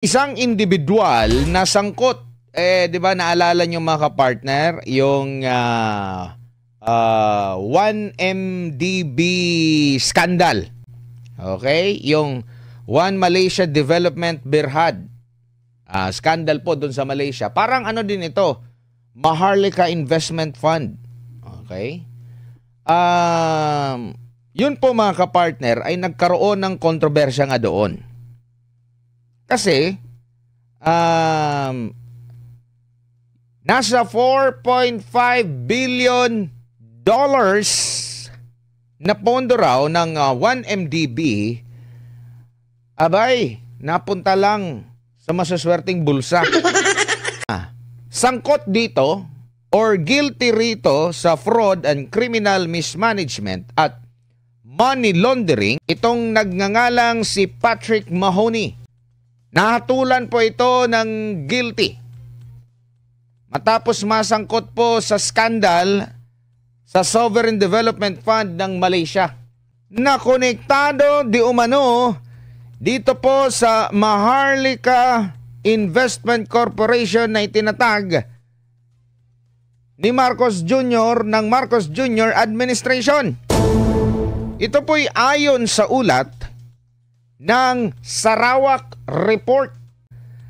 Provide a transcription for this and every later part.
Isang individual na sangkot, 'di ba naalala niyo mga kapartner, yung 1MDB scandal. Okay? Yung One Malaysia Development Berhad. Scandal po doon sa Malaysia. Parang ano din ito, Maharlika Investment Fund. Okay? Yun po mga kapartner ay nagkaroon ng kontrobersya nga doon. Kasi, nasa $4.5 billion na pondo raw ng 1MDB, abay, napunta lang sa masuswerteng bulsa. Sangkot dito or guilty rito sa fraud and criminal mismanagement at money laundering itong nagngangalang si Patrick Mahoney. Nahatulan po ito ng guilty matapos masangkot po sa skandal sa Sovereign Development Fund ng Malaysia na konektado di umano dito po sa Maharlika Investment Corporation na itinatag ni Marcos Jr. ng Marcos Jr. Administration. Ito po'y ayon sa ulat ng Sarawak Report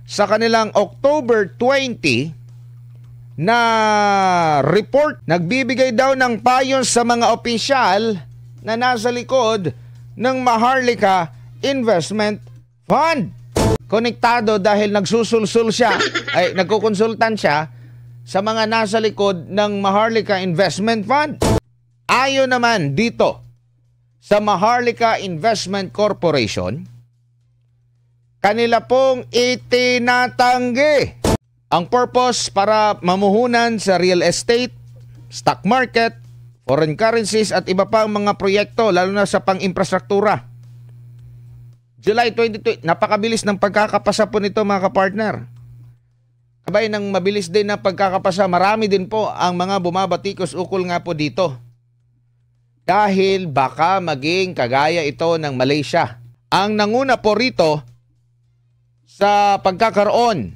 sa kanilang October 20 na report. Nagbibigay daw ng payo sa mga opisyal na nasa likod ng Maharlika Investment Fund. Konektado dahil nagsusulsul siya, ay nagkukonsultan siya sa mga nasa likod ng Maharlika Investment Fund. Ayon naman dito sa Maharlika Investment Corporation, kanila pong itinatanggi ang purpose para mamuhunan sa real estate, stock market, foreign currencies at iba pang mga proyekto lalo na sa pang-infrastruktura. July 22, napakabilis ng pagkakapasa po nito mga kapartner. Abay, nang mabilis din na pagkakapasa, marami din po ang mga bumabatikos ukol nga po dito. Dahil baka maging kagaya ito ng Malaysia. Ang nanguna po rito sa pagkakaroon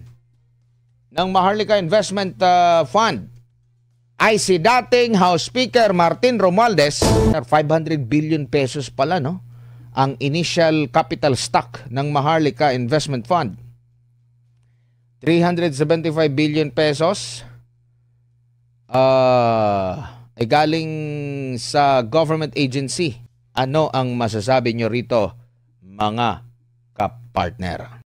ng Maharlika Investment Fund ay si dating House Speaker Martin Romualdez. 500 billion pesos pala, no? Ang initial capital stock ng Maharlika Investment Fund. 375 billion pesos ay galing sa government agency. Ano ang masasabi nyo rito, mga kapartner?